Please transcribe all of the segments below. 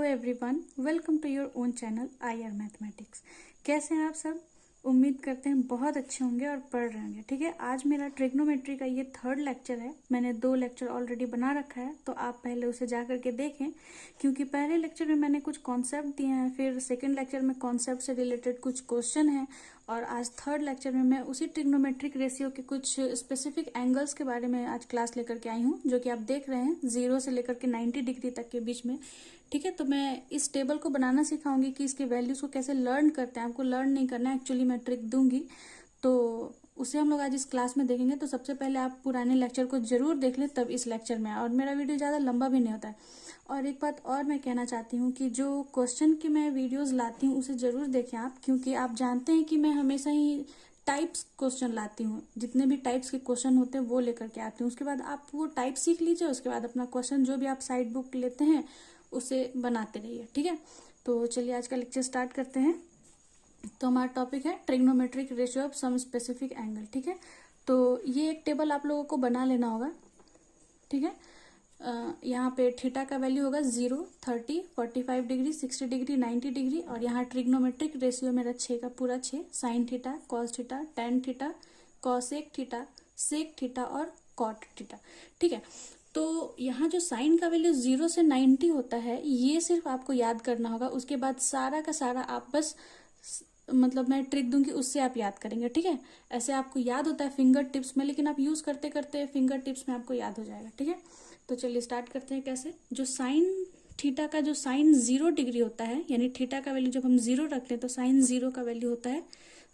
Everyone, welcome to your own channel IR mathematics. कैसे हैं आप सब? उम्मीद करते हैं बहुत अच्छे होंगे और पढ़ रहे होंगे। ठीक है, आज मेरा ट्रिग्नोमेट्री का ये थर्ड लेक्चर है। मैंने 2 लेक्चर ऑलरेडी बना रखा है, तो आप पहले उसे जा करके देखें, क्योंकि पहले लेक्चर में मैंने कुछ कॉन्सेप्ट दिए हैं, फिर सेकेंड लेक्चर में कॉन्सेप्ट से रिलेटेड कुछ क्वेश्चन हैं, और आज थर्ड लेक्चर में मैं उसी ट्रिग्नोमेट्रिक रेशियो के कुछ स्पेसिफिक एंगल्स के बारे में आज क्लास लेकर के आई हूँ, जो कि आप देख रहे हैं 0 से लेकर के 90 डिग्री तक के बीच में। ठीक है, तो मैं इस टेबल को बनाना सिखाऊंगी कि इसके वैल्यूज को कैसे लर्न करते हैं। आपको लर्न नहीं करना है, एक्चुअली मैं ट्रिक दूंगी, तो उसे हम लोग आज इस क्लास में देखेंगे। तो सबसे पहले आप पुराने लेक्चर को जरूर देख लें, तब इस लेक्चर में। और मेरा वीडियो ज़्यादा लंबा भी नहीं होता है। और एक बात और मैं कहना चाहती हूँ कि जो क्वेश्चन की मैं वीडियोज़ लाती हूँ उसे ज़रूर देखें आप, क्योंकि आप जानते हैं कि मैं हमेशा ही टाइप्स क्वेश्चन लाती हूँ। जितने भी टाइप्स के क्वेश्चन होते हैं वो लेकर के आती हूँ। उसके बाद आप वो टाइप सीख लीजिए, उसके बाद अपना क्वेश्चन जो भी आप साइड बुक लेते हैं उसे बनाते रहिए। ठीक है, तो चलिए आज का लेक्चर स्टार्ट करते हैं। तो हमारा टॉपिक है trigonometric ratio of some specific angle. ठीक है, तो ये एक टेबल आप लोगों को बना लेना होगा। ठीक है, यहाँ पे थीटा का वैल्यू होगा 0, 30, 45 डिग्री, 60 डिग्री, 90 डिग्री, और यहाँ ट्रिग्नोमेट्रिक रेशियो मेरा 6 का पूरा 6, sine theta, cos theta, tan theta, cosec theta, sec theta और कॉट थीटा। ठीक है, तो यहाँ जो साइन का वैल्यू 0 से 90 होता है, ये सिर्फ आपको याद करना होगा। उसके बाद सारा का सारा आप बस मतलब मैं ट्रिक दूंगी, उससे आप याद करेंगे। ठीक है, ऐसे आपको याद होता है फिंगर टिप्स में, लेकिन आप यूज करते करते फिंगर टिप्स में आपको याद हो जाएगा। ठीक है, तो चलिए स्टार्ट करते हैं। कैसे? जो साइन थीटा का जो साइन 0 डिग्री होता है, यानी थीटा का वैल्यू जब हम 0 रखते हैं तो साइन 0 का वैल्यू होता है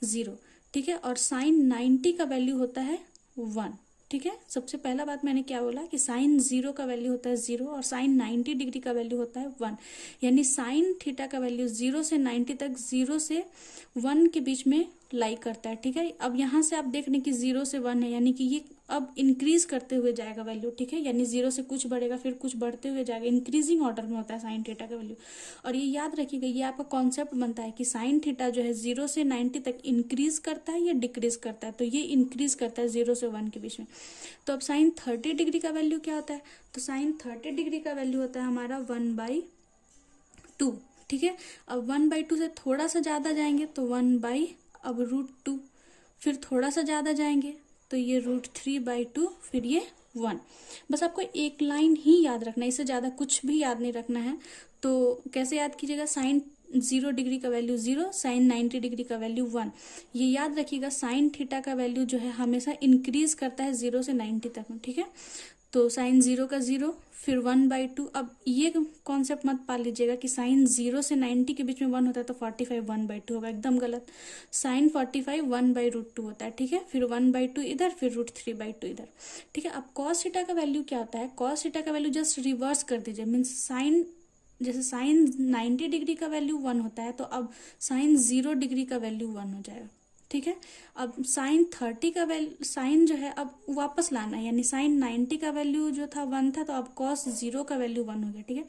0। ठीक है, और साइन 90 का वैल्यू होता है 1। ठीक है, सबसे पहला बात मैंने क्या बोला कि साइन 0 का वैल्यू होता है 0 और साइन 90 डिग्री का वैल्यू होता है 1। यानी साइन थीटा का वैल्यू 0 से 90 तक 0 से 1 के बीच में लाई करता है। ठीक है, अब यहाँ से आप देख रहे हैं कि 0 से 1 है, यानी कि ये अब इंक्रीज करते हुए जाएगा वैल्यू। ठीक है, यानी 0 से कुछ बढ़ेगा, फिर कुछ बढ़ते हुए जाएगा, इंक्रीजिंग ऑर्डर में होता है साइन थीटा का वैल्यू। और ये याद रखिएगा, ये आपका कॉन्सेप्ट बनता है कि साइन थीटा जो है 0 से 90 तक इंक्रीज करता है या डिक्रीज करता है। तो ये इंक्रीज करता है 0 से 1 के बीच में। तो अब साइन 30 डिग्री का वैल्यू क्या होता है? तो साइन 30 डिग्री का वैल्यू होता है हमारा 1/2। ठीक है, अब 1/2 से थोड़ा सा ज्यादा जाएंगे तो 1 अब √2, फिर थोड़ा सा ज्यादा जाएंगे तो ये √3/2, फिर ये 1। बस आपको एक लाइन ही याद रखना है, इससे ज्यादा कुछ भी याद नहीं रखना है। तो कैसे याद कीजिएगा? साइन 0 डिग्री का वैल्यू 0, साइन 90 डिग्री का वैल्यू 1। ये याद रखिएगा, साइन थीटा का वैल्यू जो है हमेशा इंक्रीज करता है 0 से 90 तक में। ठीक है, तो साइन 0 का 0, फिर 1/2। अब ये कॉन्सेप्ट मत पा लीजिएगा कि साइन 0 से 90 के बीच में 1 होता है तो 45 1/2 होगा, एकदम गलत। साइन 45 1/√2 होता है। ठीक है, फिर 1/2 इधर, फिर √3/2 इधर। ठीक है, अब कॉस थीटा का वैल्यू क्या होता है? कॉस थीटा का वैल्यू जस्ट रिवर्स कर दीजिए, मीन्स साइन, जैसे साइन 90 डिग्री का वैल्यू 1 होता है, तो अब साइन 0 डिग्री का वैल्यू 1 हो जाएगा। ठीक है, अब साइन 30 का वैल्यू, साइन जो है अब वापस लाना है, यानी साइन 90 का वैल्यू जो था 1 था, तो अब कॉस 0 का वैल्यू 1 हो गया। ठीक है,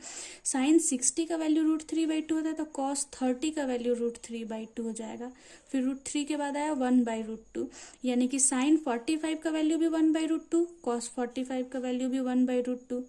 साइन 60 का वैल्यू √3/2 होता है, तो कॉस 30 का वैल्यू √3/2 हो जाएगा। फिर √3 के बाद आया 1/√2, यानी कि साइन 45 का वैल्यू भी 1/√2, कॉस 45 का वैल्यू भी 1/√2।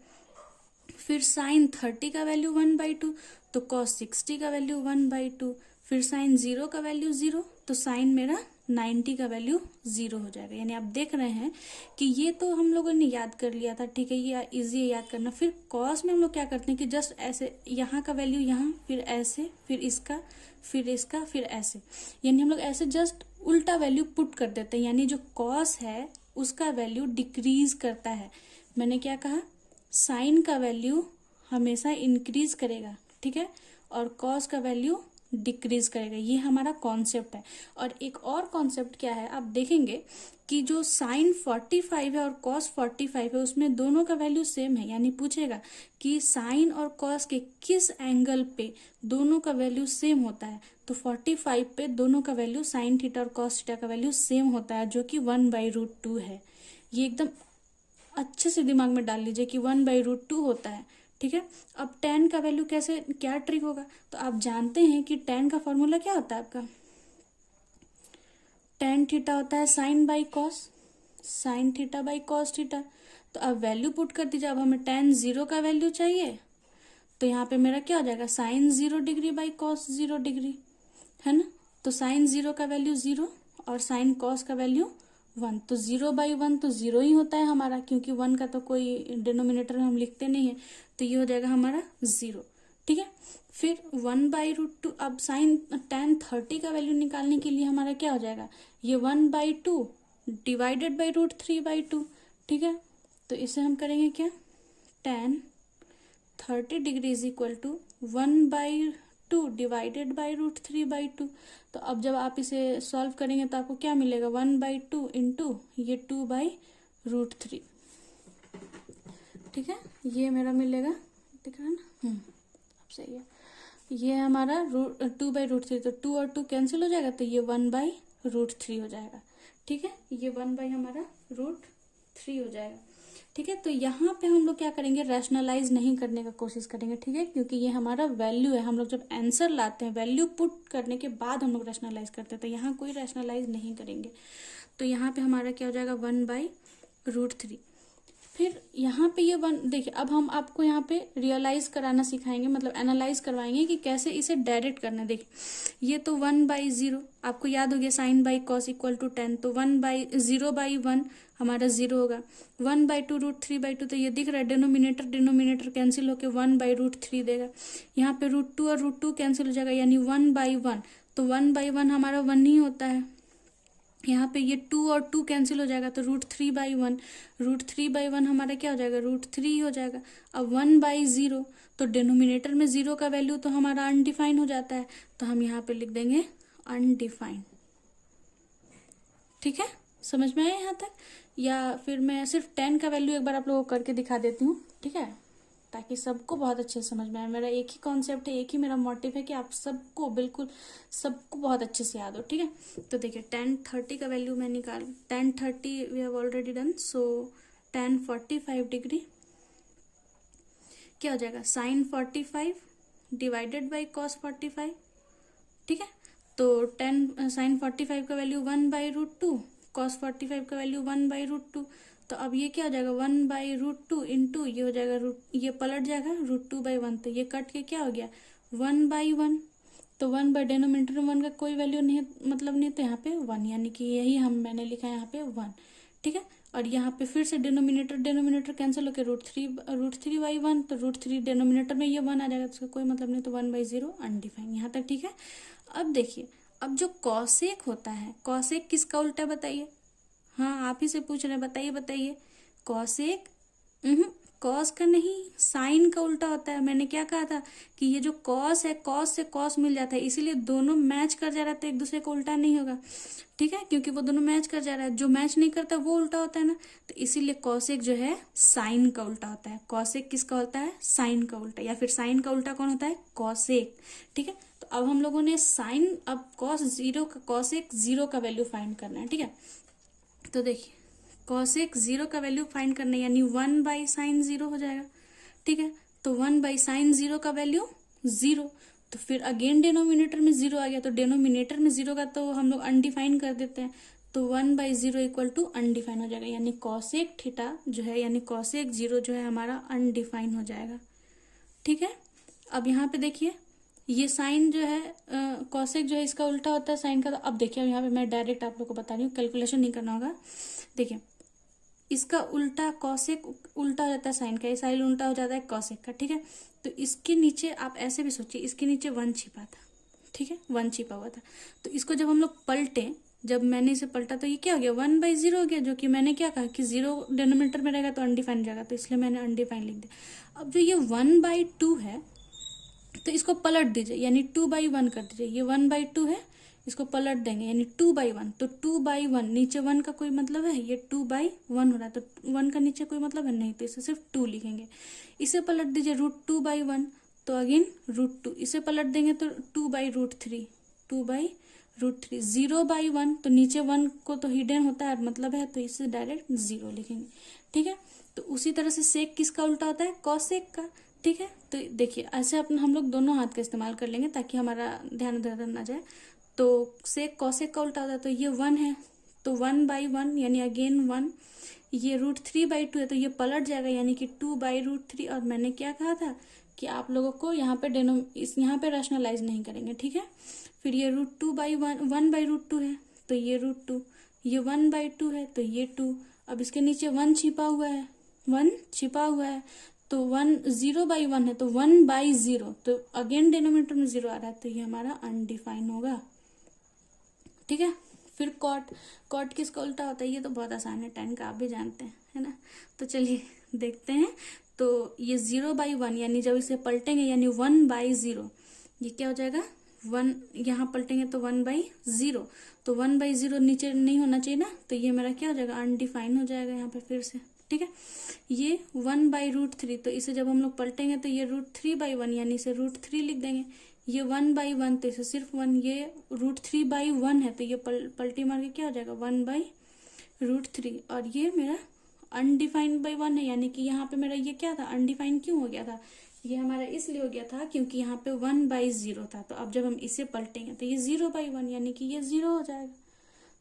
फिर साइन 30 का वैल्यू 1/2, तो कॉस 60 का वैल्यू 1/2। फिर साइन 0 का वैल्यू 0, तो साइन मेरा 90 का वैल्यू 0 हो जाएगा। यानी आप देख रहे हैं कि ये तो हम लोगों ने याद कर लिया था। ठीक है, ये इजी है याद करना। फिर कॉस में हम लोग क्या करते हैं कि जस्ट ऐसे यहाँ का वैल्यू यहाँ, फिर ऐसे, फिर इसका, फिर इसका, फिर ऐसे, यानी हम लोग ऐसे जस्ट उल्टा वैल्यू पुट कर देते हैं। यानी जो कॉस है उसका वैल्यू डिक्रीज करता है। मैंने क्या कहा? साइन का वैल्यू हमेशा इंक्रीज करेगा। ठीक है, और कॉस का वैल्यू डिक्रीज करेगा। ये हमारा कॉन्सेप्ट है। और एक और कॉन्सेप्ट क्या है, आप देखेंगे कि जो साइन 45 है और कॉस 45 है, उसमें दोनों का वैल्यू सेम है। यानी पूछेगा कि साइन और कॉस के किस एंगल पे दोनों का वैल्यू सेम होता है, तो 45 पे दोनों का वैल्यू, साइन थीटा और कॉस थीटा का वैल्यू सेम होता है, जो कि 1/√2 है। ये एकदम अच्छे से दिमाग में डाल लीजिए कि 1/√2 होता है। ठीक है, अब tan का वैल्यू कैसे, क्या ट्रिक होगा? तो आप जानते हैं कि tan का फॉर्मूला क्या होता है आपका? tan थीटा होता है sine by cos, sine theta by cos theta. तो अब वैल्यू पुट कर दीजिए। अब हमें tan 0 का वैल्यू चाहिए, तो यहाँ पे मेरा क्या हो जाएगा, sine 0 degree by cos 0 degree, है ना। तो साइन 0 का वैल्यू 0 और साइन कॉस का वैल्यू 1, तो 0/1 तो 0 ही होता है हमारा, क्योंकि 1 का तो कोई डिनोमिनेटर हम लिखते नहीं है, तो ये हो जाएगा हमारा 0। ठीक है, फिर 1/√2। अब साइन tan 30 का वैल्यू निकालने के लिए हमारा क्या हो जाएगा, ये 1/2 डिवाइडेड बाई √3/2। ठीक है, तो इसे हम करेंगे क्या, tan 30 degree is equal to 1/2 divided by √3/2। तो अब जब आप इसे सॉल्व करेंगे तो आपको क्या मिलेगा, 1/2 इंटू ये 2/√3। ठीक है, ये मेरा मिलेगा, दिख रहा है ना, अब सही है। ये हमारा 2/√3, तो 2 और 2 कैंसिल हो जाएगा, तो ये 1/√3 हो जाएगा। ठीक है, ये 1 हमारा √3 हो जाएगा। ठीक है, तो यहाँ पे हम लोग क्या करेंगे, रैशनलाइज नहीं करने का कोशिश करेंगे। ठीक है, क्योंकि ये हमारा वैल्यू है, हम लोग जब आंसर लाते हैं वैल्यू पुट करने के बाद हम लोग रैशनलाइज करते हैं, तो यहाँ कोई रैशनलाइज नहीं करेंगे। तो यहाँ पे हमारा क्या हो जाएगा, 1/√3। फिर यहाँ पे ये 1, देखिए अब हम आपको यहाँ पे रियलाइज कराना सिखाएंगे, मतलब एनालाइज करवाएंगे कि कैसे इसे डायरेक्ट करना है। देखिए ये तो 1/0, आपको याद हो गया sine by cos equal to 10, तो 0/1 हमारा 0 होगा। 1/2 √3/2, तो ये दिख रहा है डिनोमिनेटर डिनोमिनेटर कैंसिल होकर 1/√3 देगा। यहाँ पे √2 और √2 कैंसिल हो जाएगा, यानी 1/1, तो 1/1 हमारा 1 ही होता है। यहाँ पे ये 2 और 2 कैंसिल हो जाएगा, तो √3/1, √3/1 हमारा क्या हो जाएगा, √3 हो जाएगा। अब 1/0, तो डिनोमिनेटर में 0 का वैल्यू तो हमारा अनडिफाइन हो जाता है, तो हम यहाँ पे लिख देंगे अनडिफाइन। ठीक है, समझ में आया यहाँ तक, या फिर मैं सिर्फ 10 का वैल्यू एक बार आप लोगों को करके दिखा देती हूँ। ठीक है, ताकि सबको बहुत अच्छे से समझ में आए। मेरा एक ही कॉन्सेप्ट है, एक ही मेरा मोटिव है कि आप सबको बिल्कुल सबको बहुत अच्छे से याद हो। ठीक है, तो देखिए tan 30 का वैल्यू मैं निकाल, tan 30 we have already done, so tan 45 degree क्या हो जाएगा, साइन 45 डिवाइडेड बाई कॉस 45। ठीक है, तो साइन 45 का वैल्यू 1/√2, कॉस 45 का वैल्यू 1/√2, तो अब ये क्या हो जाएगा, 1/√2 इंटू ये हो जाएगा ये पलट जाएगा √2/1, तो ये कट के क्या हो गया 1/1, तो 1 डिनोमिनेटर में 1 का कोई वैल्यू नहीं है, मतलब नहीं, तो यहाँ पे 1, यानी कि यही मैंने लिखा है यहाँ पे 1। ठीक है, और यहाँ पे फिर से डिनोमिनेटर कैंसिल होकर √3/1, तो √3 डिनोमिनेटर में ये 1 आ जाएगा, तो उसका कोई मतलब नहीं, तो 1/0 अनडिफाइन। यहाँ तक ठीक है। अब देखिए, अब जो कॉसेक होता है, कॉसेक किसका उल्टा बताइए, हाँ आप ही से पूछ रहे हैं, बताइए बताइए। कॉसेक कॉस का नहीं, साइन का उल्टा होता है। मैंने क्या कहा था कि ये जो कॉस है, कॉस से कॉस मिल जाता है, इसीलिए दोनों मैच कर जा रहा है, तो एक दूसरे को उल्टा नहीं होगा। ठीक है, क्योंकि वो दोनों मैच कर जा रहा है, जो मैच नहीं करता वो उल्टा होता है ना, तो इसीलिए कॉसेक जो है साइन का उल्टा होता है। कॉसेक किसका होता है, साइन का उल्टा, या फिर साइन का उल्टा कौन होता है, कॉसेक। ठीक है, तो अब हम लोगों ने साइन, अब कॉसेक 0 का वैल्यू फाइंड करना है। ठीक है, तो देखिए कॉसेक 0 का वैल्यू फाइंड करना है, यानी 1/sin 0 हो जाएगा। ठीक है, तो 1/sin 0 का वैल्यू 0, तो फिर अगेन डिनोमिनेटर में 0 आ गया, तो डिनोमिनेटर में 0 का तो हम लोग अनडिफाइन कर देते हैं, तो 1/0 इक्वल टू अनडिफाइन हो जाएगा, यानी कॉसेक थीटा जो है, यानी कॉसेक 0 जो है हमारा अनडिफाइन हो जाएगा। ठीक है, अब यहाँ पे देखिए ये साइन जो है कॉसेक जो है इसका उल्टा होता है साइन का, तो अब देखिए यहाँ पे मैं डायरेक्ट आप लोग को बता रही हूँ, कैलकुलेशन नहीं करना होगा। देखिए इसका उल्टा कॉसेक उल्टा हो जाता है साइन का, ये साइन उल्टा हो जाता है कॉसेक का। ठीक है, तो इसके नीचे आप ऐसे भी सोचिए, इसके नीचे 1 छिपा था। ठीक है, 1 छिपा हुआ था, तो इसको जब हम लोग पलटे, जब मैंने इसे पलटा तो ये क्या हो गया 1/0 हो गया, जो कि मैंने क्या कहा कि 0 डिनोमिनेटर में रहेगा तो अनडिफाइन हो जाएगा, तो इसलिए मैंने अनडिफाइन लिख दिया। अब जो ये 1/2 है, तो इसको पलट दीजिए, यानी 2/1 कर दीजिए। ये 1/2 है, इसको पलट देंगे, यानी 2/1, तो 2/1 नीचे 1 का कोई मतलब है, ये 2/1 हो रहा है, तो 1 का नीचे कोई मतलब है नहीं, तो इसे सिर्फ 2 लिखेंगे। इसे पलट दीजिए √2/1, तो अगेन √2, इसे पलट देंगे तो 2/√3, 2/√3, 0/1, तो नीचे 1 को तो हिडन होता है मतलब है, तो इसे डायरेक्ट 0 लिखेंगे। ठीक है, तो उसी तरह से सेक किसका उल्टा होता है, कॉसेक का। ठीक है, तो देखिए ऐसे अपना हम लोग दोनों हाथ का इस्तेमाल कर लेंगे ताकि हमारा ध्यान उधर ना जाए। तो सेक कॉसेक का उल्टा होता है, तो ये 1 है, तो 1/1 यानी अगेन 1, ये √3/2 है तो ये पलट जाएगा, यानी कि 2/√3। और मैंने क्या कहा था कि आप लोगों को यहाँ पे यहाँ पे रैशनलाइज नहीं करेंगे, ठीक है। फिर ये √1/2 है तो ये √2, ये 1/2 है तो ये 2। अब इसके नीचे 1 छिपा हुआ है, 1 छिपा हुआ है तो 1 0/1 है तो 1/0, तो अगेन डिनोमिनेटर में 0 आ रहा है तो ये हमारा अनडिफाइन होगा, ठीक है। फिर कॉट किसका उल्टा होता है, ये तो बहुत आसान है, tan का आप भी जानते हैं, है ना। तो चलिए देखते हैं। तो ये 0/1 यानी जब इसे पलटेंगे यानी 1/0, ये क्या हो जाएगा 1, यहाँ पलटेंगे तो 1/0, तो 1/0 नीचे नहीं होना चाहिए ना, तो ये मेरा क्या हो जाएगा अनडिफाइन हो जाएगा यहाँ पे फिर से, ठीक है। ये 1/√3, तो इसे जब हम लोग पलटेंगे तो ये √3/1 यानी इसे √3 लिख देंगे। ये 1/1 तो इसे सिर्फ 1, ये √3/1 है तो ये पलटी मार के क्या हो जाएगा 1/√3। और ये मेरा अनडिफाइंड बाई 1 है, यानी कि यहाँ पे मेरा ये क्या था अनडिफाइंड क्यों हो गया था, ये हमारा इसलिए हो गया था क्योंकि यहाँ पे 1/0 था। तो अब जब हम इसे पलटेंगे तो ये 0/1 यानी कि ये 0 हो जाएगा,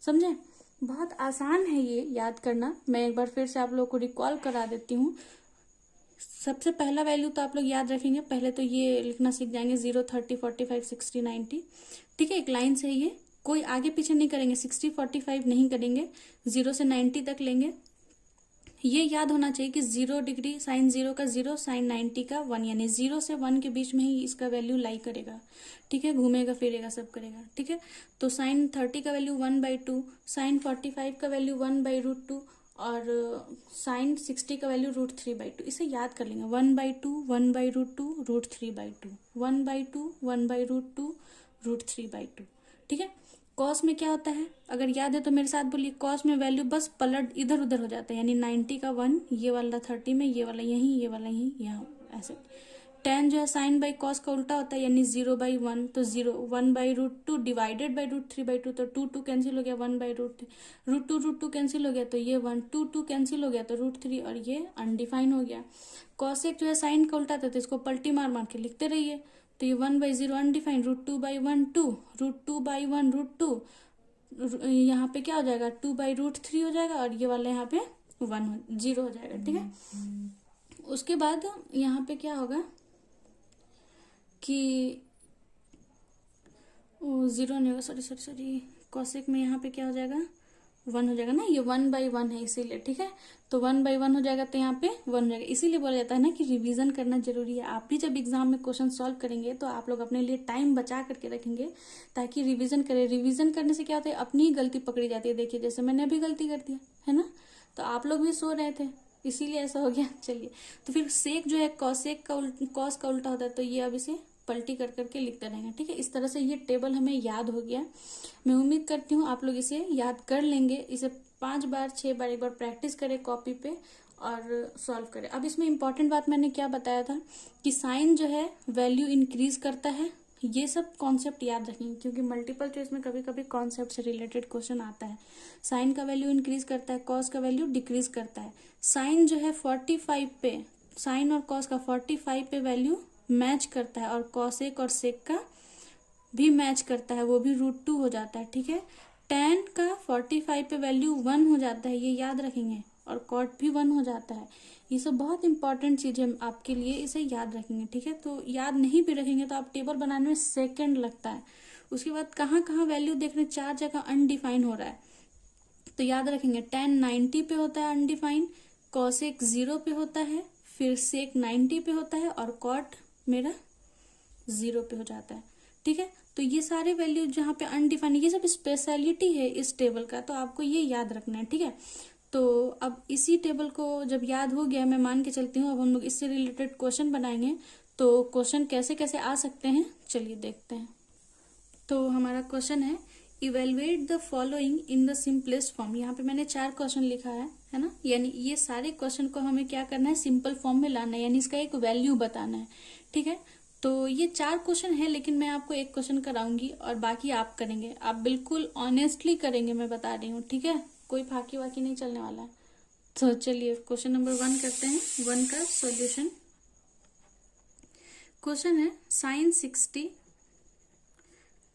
समझे। बहुत आसान है ये याद करना। मैं एक बार फिर से आप लोग को रिकॉल करा देती हूँ। सबसे पहला वैल्यू तो आप लोग याद रखेंगे, पहले तो ये लिखना सीख जाएंगे 0, 30, 45, 60, 90, ठीक है। एक लाइन से ये कोई आगे पीछे नहीं करेंगे, 60, 45 नहीं करेंगे, 0 से 90 तक लेंगे। ये याद होना चाहिए कि 0 डिग्री साइन 0 का 0, साइन 90 का 1, यानी 0 से 1 के बीच में ही इसका वैल्यू लाई करेगा, ठीक है। घूमेगा फिरेगा सब करेगा, ठीक है। तो साइन 30 का वैल्यू 1/2, साइन 45 का वैल्यू 1/√2 और साइन 60 का वैल्यू √3/2। इसे याद कर लेंगे 1/2, 1/√2, √3/2, 1/2, 1/√2, √3/2, ठीक है। कॉस में क्या होता है अगर याद है तो मेरे साथ बोलिए, कॉस में वैल्यू बस पलट इधर उधर हो जाता है, यानी 90 का 1 ये वाला 30 में, ये वाला यहीं, ये वाला यहीं, यहाँ ऐसे। tan जो है साइन बाई कॉस का उल्टा होता है, यानी 0/1, तो 0 1/√2 डिवाइडेड बाई √3/2, तो 2 कैंसिल हो गया, 1/√3, √2 कैंसिल हो गया तो ये 1, 2 कैंसिल हो गया तो √3, और ये अनडिफाइन हो गया। कॉसेक जो है साइन का उल्टा था तो इसको पलटी मार मार के लिखते रहिए, तो ये 1/0 अनडिफाइंड, √2/1 2, √2/1 √2, यहाँ पे क्या हो जाएगा 2/√3 हो जाएगा, और ये वाला यहाँ पे 0 हो जाएगा, ठीक है। उसके बाद यहाँ पे क्या होगा कि 0 नहीं होगा, सॉरी कॉसेक में यहाँ पे क्या हो जाएगा 1 हो जाएगा ना, ये 1/1 है इसीलिए, ठीक है। तो 1/1 हो जाएगा तो यहाँ पे 1 हो जाएगा। इसीलिए बोला जाता है ना कि रिवीजन करना जरूरी है। आप भी जब एग्जाम में क्वेश्चन सॉल्व करेंगे तो आप लोग अपने लिए टाइम बचा करके रखेंगे ताकि रिवीजन करें। रिवीजन करने से क्या होता है अपनी ही गलती पकड़ी जाती है। देखिए जैसे मैंने अभी गलती कर दिया है ना, तो आप लोग भी सो रहे थे इसीलिए ऐसा हो गया। चलिए, तो फिर सेक जो है कॉसेक का कॉस का उल्टा होता है, तो ये अब इसे पलटी कर करके लिखते रहेंगे, ठीक है। इस तरह से ये टेबल हमें याद हो गया। मैं उम्मीद करती हूँ आप लोग इसे याद कर लेंगे। इसे 5 बार 6 बार एक बार प्रैक्टिस करें कॉपी पे और सॉल्व करें। अब इसमें इंपॉर्टेंट बात मैंने क्या बताया था कि साइन जो है वैल्यू इंक्रीज करता है। ये सब कॉन्सेप्ट याद रखेंगे क्योंकि मल्टीपल चॉइस में कभी कभी कॉन्सेप्ट से रिलेटेड क्वेश्चन आता है। साइन का वैल्यू इंक्रीज करता है, कॉस का वैल्यू डिक्रीज करता है। साइन जो है 45 पे, साइन और कॉस का 45 पे वैल्यू मैच करता है, और कॉसेक और सेक का भी मैच करता है, वो भी √2 हो जाता है, ठीक है। tan का 45 पे वैल्यू 1 हो जाता है, ये याद रखेंगे, और कॉट भी 1 हो जाता है। ये सब बहुत इंपॉर्टेंट चीज है आपके लिए, इसे याद रखेंगे, ठीक है। तो याद नहीं भी रखेंगे तो आप टेबल बनाने में सेकंड लगता है। उसके बाद कहाँ कहाँ वैल्यू देख रहे हैं, 4 जगह अनडिफाइन हो रहा है, तो याद रखेंगे tan 90 पे होता है अनडिफाइन, कॉसेक 0 पे होता है, फिर सेक 90 पे होता है, और कॉट मेरा 0 पे हो जाता है, ठीक है। तो ये सारे वैल्यू जहाँ पे अनडिफाइंड, ये सब स्पेशलिटी है इस टेबल का, तो आपको ये याद रखना है, ठीक है। तो अब इसी टेबल को जब याद हो गया, मैं मान के चलती हूँ, अब हम लोग इससे रिलेटेड क्वेश्चन बनाएंगे। तो क्वेश्चन कैसे कैसे आ सकते हैं चलिए देखते हैं। तो हमारा क्वेश्चन है evaluate the following in the simplest form. यहाँ पे मैंने 4 क्वेश्चन लिखा है ना, यानी ये सारे क्वेश्चन को हमें क्या करना है सिंपल फॉर्म में लाना है, यानी इसका एक वैल्यू बताना है, ठीक है। तो ये 4 क्वेश्चन है, लेकिन मैं आपको एक क्वेश्चन कराऊंगी और बाकी आप करेंगे। आप बिल्कुल ऑनेस्टली करेंगे, मैं बता रही हूँ, ठीक है। कोई फाकी वाकी नहीं चलने वाला है। तो चलिए क्वेश्चन नंबर 1 करते हैं, 1 का सॉल्यूशन। क्वेश्चन है sine 60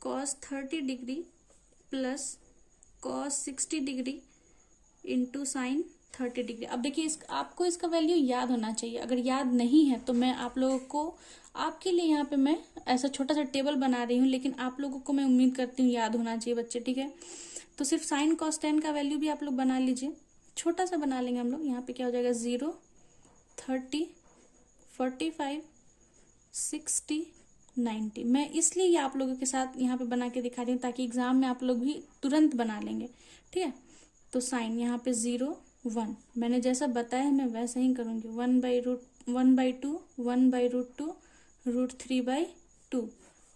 cos 30 degree plus cos 60 degree into sine 30 degree. अब देखिए आपको इसका वैल्यू याद होना चाहिए। अगर याद नहीं है तो मैं आप लोगों को आपके लिए यहाँ पे मैं ऐसा छोटा सा टेबल बना रही हूँ, लेकिन आप लोगों को मैं उम्मीद करती हूँ याद होना चाहिए बच्चे, ठीक है। तो सिर्फ साइन कॉस टेन का वैल्यू भी आप लोग बना लीजिए, छोटा सा बना लेंगे हम लोग। यहाँ पे क्या हो जाएगा 0, 30, 45, 60, 90। मैं इसलिए ये आप लोगों के साथ यहाँ पे बना के दिखा रही हूँ ताकि एग्जाम में आप लोग भी तुरंत बना लेंगे, ठीक है। तो साइन यहाँ पे 0, 1, मैंने जैसा बताया मैं वैसा ही करूँगी। 1/2, 1/√2, √3/2,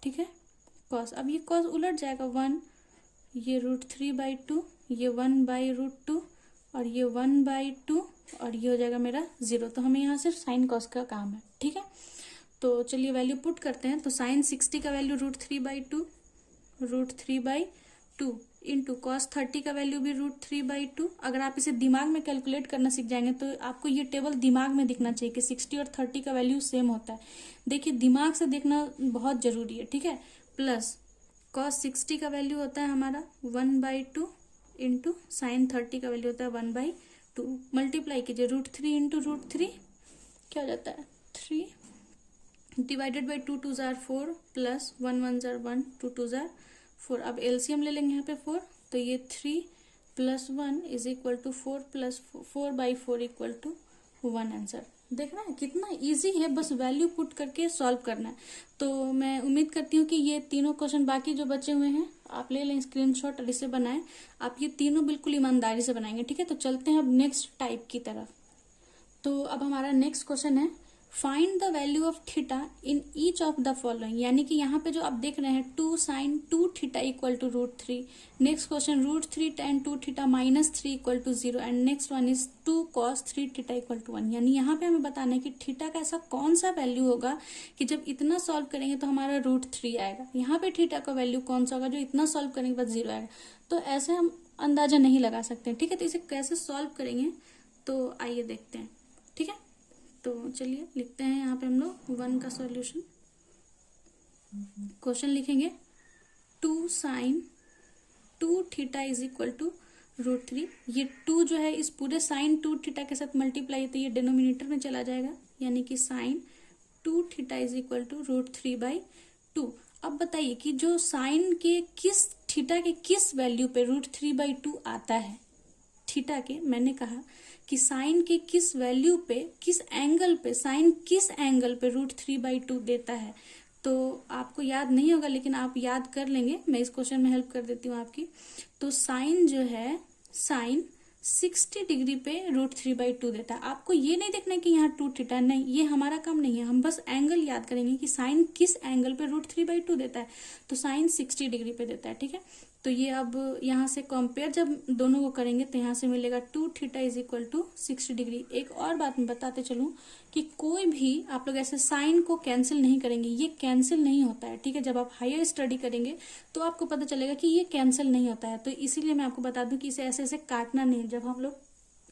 ठीक है। कॉस, अब ये कॉस उलट जाएगा, 1, ये √3/2, ये 1/√2 और ये 1/2 और ये हो जाएगा मेरा 0। तो हमें यहाँ सिर्फ साइन कॉस का काम है, ठीक है। तो चलिए वैल्यू पुट करते हैं। तो साइन 60 का वैल्यू √3/2 इंटू कॉस 30 का वैल्यू भी √3/2। अगर आप इसे दिमाग में कैलकुलेट करना सीख जाएंगे तो आपको ये टेबल दिमाग में दिखना चाहिए कि 60 और 30 का वैल्यू सेम होता है। देखिए दिमाग से देखना बहुत जरूरी है, ठीक है। प्लस कॉस 60 का वैल्यू होता है हमारा 1/2 इंटू साइन 30 का वैल्यू होता है 1/2। मल्टीप्लाई कीजिए, √3 इंटू √3 क्या हो जाता है 3 divided by 2 2 jar 4 plus 1 1 jar 1 2 2 jar 4। अब एलसीएम ले लेंगे यहाँ पे 4, तो ये 3 + 1 is equal to 4 + 4/4 equal to 1 answer. देख रहे हैं कितना इजी है, बस वैल्यू पुट करके सॉल्व करना है। तो मैं उम्मीद करती हूँ कि ये तीनों क्वेश्चन बाकी जो बचे हुए हैं आप ले लें स्क्रीनशॉट और इसे बनाएं। आप ये तीनों बिल्कुल ईमानदारी से बनाएंगे, ठीक है। तो चलते हैं अब नेक्स्ट टाइप की तरफ। तो अब हमारा नेक्स्ट क्वेश्चन है find the value of theta in each of the following. यानी कि यहाँ पे जो आप देख रहे हैं 2 sin 2 theta equal to √3। Next question √3 tan 2 theta -3 equal to 0 and next one is 2 cos 3 theta equal to 1। यानी यहाँ पे हमें बताना है कि थीटा का ऐसा कौन सा वैल्यू होगा कि जब इतना सॉल्व करेंगे तो हमारा √3 आएगा। यहाँ पे थीटा का वैल्यू कौन सा होगा जो इतना सॉल्व करेंगे बाद 0 आएगा। तो ऐसे हम अंदाजा नहीं लगा सकते, ठीक है। तो इसे कैसे सॉल्व करेंगे तो आइए देखते हैं, ठीक है। तो चलिए लिखते हैं यहाँ पे हम लोग 1 का सॉल्यूशन। क्वेश्चन लिखेंगे 2 sin 2 theta is equal to √3। ये 2 जो है इस पूरे sin 2 थीटा के साथ मल्टीप्लाई तो ये डिनोमिनेटर में चला जाएगा, यानी कि sin 2 theta is equal to √3/2। अब बताइए कि जो साइन के किस थीटा के किस वैल्यू पे √3/2 आता है। थीटा के मैंने कहा कि साइन के किस वैल्यू पे किस एंगल पे साइन किस एंगल पे √3/2 देता है। तो आपको याद नहीं होगा लेकिन आप याद कर लेंगे, मैं इस क्वेश्चन में हेल्प कर देती हूँ आपकी। तो साइन जो है साइन 60 डिग्री पे √3/2 देता है। आपको ये नहीं देखना है कि यहाँ 2 थीटा, नहीं, ये हमारा काम नहीं है। हम बस एंगल याद करेंगे कि साइन किस एंगल पे √3/2 देता है। तो साइन 60 डिग्री पे देता है, ठीक है। तो ये अब यहाँ से कंपेयर जब दोनों को करेंगे तो यहाँ से मिलेगा 2 theta is equal to 60 degree. एक और बात मैं बताते चलूँ कि कोई भी आप लोग ऐसे साइन को कैंसिल नहीं करेंगे, ये कैंसिल नहीं होता है, ठीक है। जब आप हायर स्टडी करेंगे तो आपको पता चलेगा कि ये कैंसिल नहीं होता है। तो इसीलिए मैं आपको बता दूं कि इसे ऐसे ऐसे काटना नहीं। जब हम लोग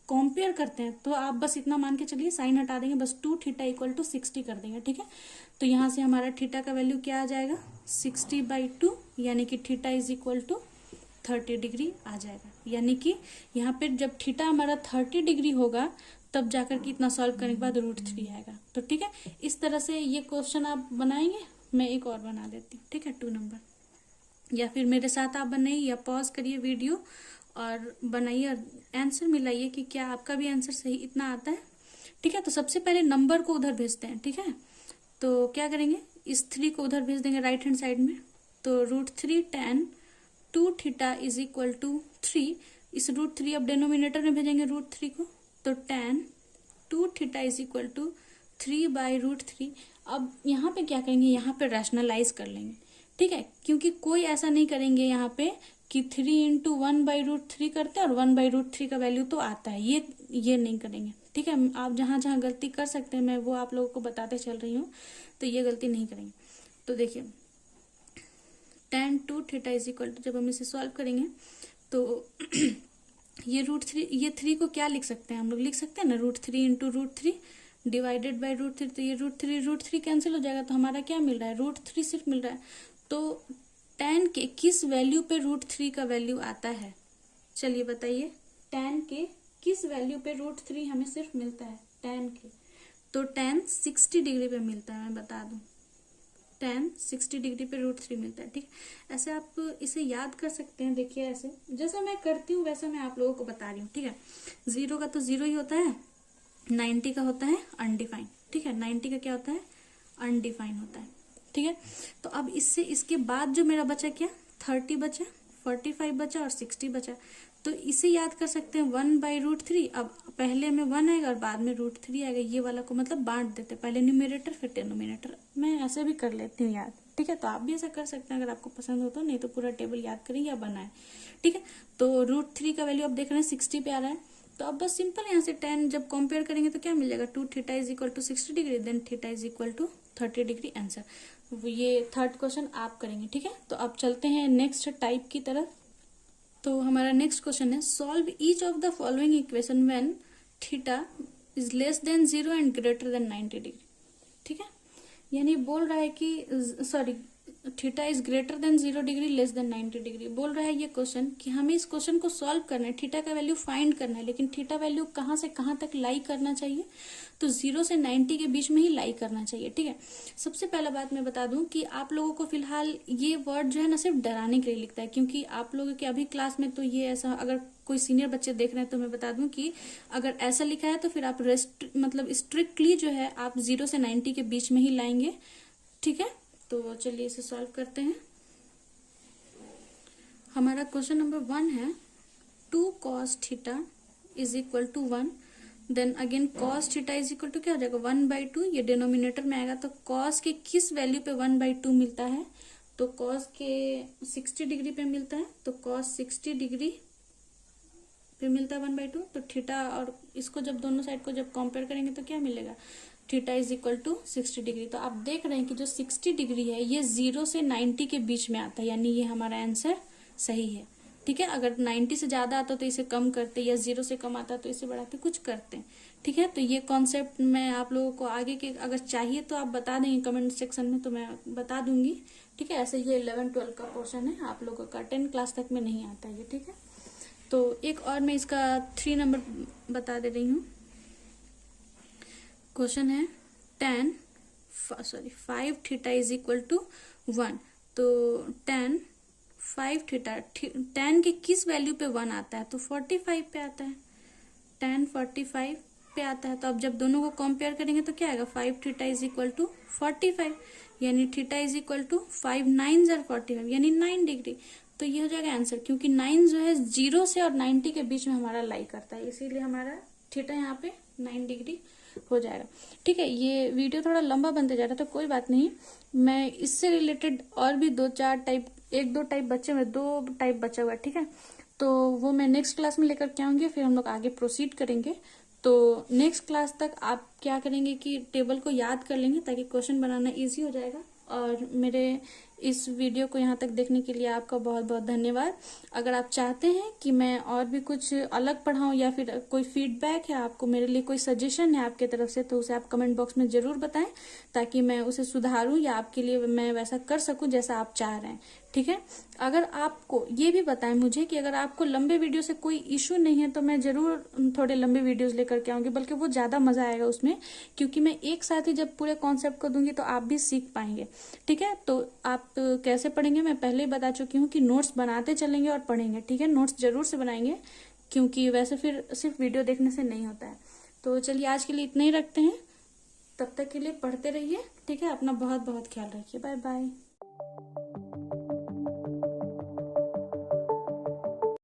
कंपेयर करते हैं तो आप बस इतना मान के चलिए साइन हटा देंगे, बस 2 थीटा इक्वल टू 60 कर देंगे, ठीक है। तो यहाँ से हमारा थीटा का वैल्यू क्या आ जाएगा 60/2, यानी कि theta is equal to 30 degree आ जाएगा। यानी कि यहाँ पे जब थीटा हमारा 30 डिग्री होगा तब जाकर के इतना सॉल्व करने के बाद √3 आएगा। तो ठीक है, इस तरह से ये क्वेश्चन आप बनाएंगे। मैं एक और बना देती हूँ, ठीक है, 2 नंबर, या फिर मेरे साथ आप बनाइए या पॉज करिए वीडियो और बनाइए और आंसर मिलाइए कि क्या आपका भी आंसर सही इतना आता है, ठीक है। तो सबसे पहले नंबर को उधर भेजते हैं, ठीक है। तो क्या करेंगे, इस 3 को उधर भेज देंगे राइट हैंड साइड में। तो √3 tan 2 theta is equal to 3, इस √3 अब डिनोमिनेटर में भेजेंगे √3 को। तो tan 2 theta is equal to 3/√3। अब यहाँ पे क्या करेंगे, यहाँ पे रैशनलाइज कर लेंगे, ठीक है, क्योंकि कोई ऐसा नहीं करेंगे यहाँ पे कि 3 × 1/√3 करते हैं और 1/√3 का वैल्यू तो आता है, ये नहीं करेंगे, ठीक है। आप जहाँ जहाँ गलती कर सकते हैं मैं वो आप लोगों को बताते चल रही हूँ, तो ये गलती नहीं करेंगे। तो देखिए tan 2 theta is equal to, जब हम इसे सॉल्व करेंगे तो ये √3, ये 3 को क्या लिख सकते हैं हम लोग, लिख सकते हैं ना √3 × √3 डिवाइडेड बाई √3। तो ये √3 कैंसिल हो जाएगा, तो हमारा क्या मिल रहा है, √3 सिर्फ मिल रहा है। तो tan के किस वैल्यू पे √3 का वैल्यू आता है, चलिए बताइए। tan के किस वैल्यू पे √3 हमें सिर्फ मिलता है, tan के, तो tan 60 डिग्री पे मिलता है, मैं बता दूं tan 60 डिग्री पे √3 मिलता है। ठीक है, ऐसे आप इसे याद कर सकते हैं। देखिए ऐसे जैसा मैं करती हूँ वैसा मैं आप लोगों को बता रही हूँ। ठीक है, 0 का तो 0 ही होता है, 90 का होता है अनडिफाइन। ठीक है, 90 का क्या होता है, अनडिफाइन होता है। ठीक है, तो अब इससे इसके बाद जो मेरा बचा क्या, 30 बचा, 45 बचा और 60 बचा, तो इसे याद कर सकते हैं 1/√3। अब पहले में 1 आएगा और बाद में √3 आएगा, ये वाला को मतलब बांट देते, पहले न्यूमरेटर फिर डिनोमिनेटर। मैं ऐसे भी कर लेती हूँ याद। ठीक है, तो आप भी ऐसा कर सकते हैं अगर आपको पसंद हो तो, नहीं तो पूरा टेबल याद करें या बनाए। ठीक है, तो √3 का वैल्यू आप देख रहे हैं 60 पे आ रहा है, तो अब बस सिंपल यहाँ से tan जब कंपेयर करेंगे तो क्या मिल जाएगा, 2 theta is equal to 60 degree, then theta is equal to 30 degree answer. ये थर्ड क्वेश्चन आप करेंगे। ठीक है, तो अब चलते हैं नेक्स्ट टाइप की तरफ। तो हमारा नेक्स्ट क्वेश्चन है, solve each of the following equation when theta is less than 0 and greater than 90 degree. ठीक है, यानी बोल रहा है कि sorry, theta is greater than 0 degree less than 90 degree. बोल रहा है ये क्वेश्चन कि हमें इस क्वेश्चन को सॉल्व करना है, थीटा का वैल्यू फाइंड करना है, लेकिन थीटा वैल्यू कहाँ से कहाँ तक लाई करना चाहिए, तो 0 से 90 के बीच में ही लाई करना चाहिए। ठीक है, सबसे पहला बात मैं बता दूं कि आप लोगों को फिलहाल ये वर्ड जो है ना सिर्फ डराने के लिए लिखता है, क्योंकि आप लोगों के अभी क्लास में तो ये ऐसा, अगर कोई सीनियर बच्चे देख रहे हैं तो मैं बता दूं कि अगर ऐसा लिखा है तो फिर आप मतलब स्ट्रिक्टली जो है आप 0 से 90 के बीच में ही लाएंगे। ठीक है, तो चलिए इसे सॉल्व करते हैं। हमारा क्वेश्चन नंबर 1 है 2 cos theta is equal to 1, then again cos theta is equal to क्या हो जाएगा 1/2, ये डिनोमिनेटर में आएगा, तो cos के किस वैल्यू पे 1/2 मिलता है, तो cos के 60 डिग्री पे मिलता है, तो cos 60 डिग्री पे मिलता है 1/2, तो थीटा और इसको जब दोनों साइड को जब कंपेयर करेंगे तो क्या मिलेगा, theta is equal to 60 degree. तो आप देख रहे हैं कि जो 60 डिग्री है ये 0 से 90 के बीच में आता है, यानी ये हमारा आंसर सही है। ठीक है, अगर 90 से ज्यादा आता तो इसे कम करते, या 0 से कम आता तो इसे बढ़ाते, कुछ करते हैं। ठीक है, तो ये कॉन्सेप्ट मैं आप लोगों को आगे के अगर चाहिए तो आप बता देंगे कमेंट सेक्शन में, तो मैं बता दूंगी। ठीक है, ऐसे ये 11-12 का पोर्शन है, आप लोगों का 10 क्लास तक में नहीं आता ये। ठीक है, तो एक और मैं इसका 3 नंबर बता दे रही हूँ। क्वेश्चन है 5 थीटा इज इक्वल टू 1, तो tan 5 थीटा, tan के किस वैल्यू पे 1 आता है, तो 45 पे आता है, tan 45 पे आता है। तो अब जब दोनों को कंपेयर करेंगे तो क्या आएगा, 5 थीटा इज इक्वल टू 45, यानी थीटा इज इक्वल टू 5 9 = 45, यानी 9 डिग्री। तो ये हो जाएगा आंसर, क्योंकि 9 जो है 0 से और 90 के बीच में हमारा लाई करता है, इसीलिए हमारा थीटा यहाँ पे 9 डिग्री हो जाएगा। ठीक है, ये वीडियो थोड़ा लंबा बनते जा रहा है तो कोई बात नहीं, मैं इससे रिलेटेड और भी 2-4 टाइप, 1-2 टाइप बचे हुए, 2 टाइप बचा हुआ है। ठीक है, तो वो मैं नेक्स्ट क्लास में लेकर के आऊंगी, फिर हम लोग आगे प्रोसीड करेंगे। तो नेक्स्ट क्लास तक आप क्या करेंगे कि टेबल को याद कर लेंगे ताकि क्वेश्चन बनाना इजी हो जाएगा। और मेरे इस वीडियो को यहाँ तक देखने के लिए आपका बहुत बहुत धन्यवाद। अगर आप चाहते हैं कि मैं और भी कुछ अलग पढ़ाऊँ या फिर कोई फीडबैक है आपको, मेरे लिए कोई सजेशन है आपके तरफ से, तो उसे आप कमेंट बॉक्स में जरूर बताएं ताकि मैं उसे सुधारूं या आपके लिए मैं वैसा कर सकूं जैसा आप चाह रहे हैं। ठीक है, अगर आपको ये भी बताएं मुझे कि अगर आपको लंबे वीडियो से कोई इश्यू नहीं है तो मैं जरूर थोड़े लंबे वीडियोस लेकर के आऊंगी, बल्कि वो ज्यादा मजा आएगा उसमें, क्योंकि मैं एक साथ ही जब पूरे कॉन्सेप्ट को दूंगी तो आप भी सीख पाएंगे। ठीक है, तो आप कैसे पढ़ेंगे मैं पहले ही बता चुकी हूँ कि नोट्स बनाते चलेंगे और पढ़ेंगे। ठीक है, नोट्स जरूर से बनाएंगे, क्योंकि वैसे फिर सिर्फ वीडियो देखने से नहीं होता है। तो चलिए आज के लिए इतना ही रखते हैं, तब तक के लिए पढ़ते रहिए। ठीक है, अपना बहुत बहुत ख्याल रखिए, बाय बाय।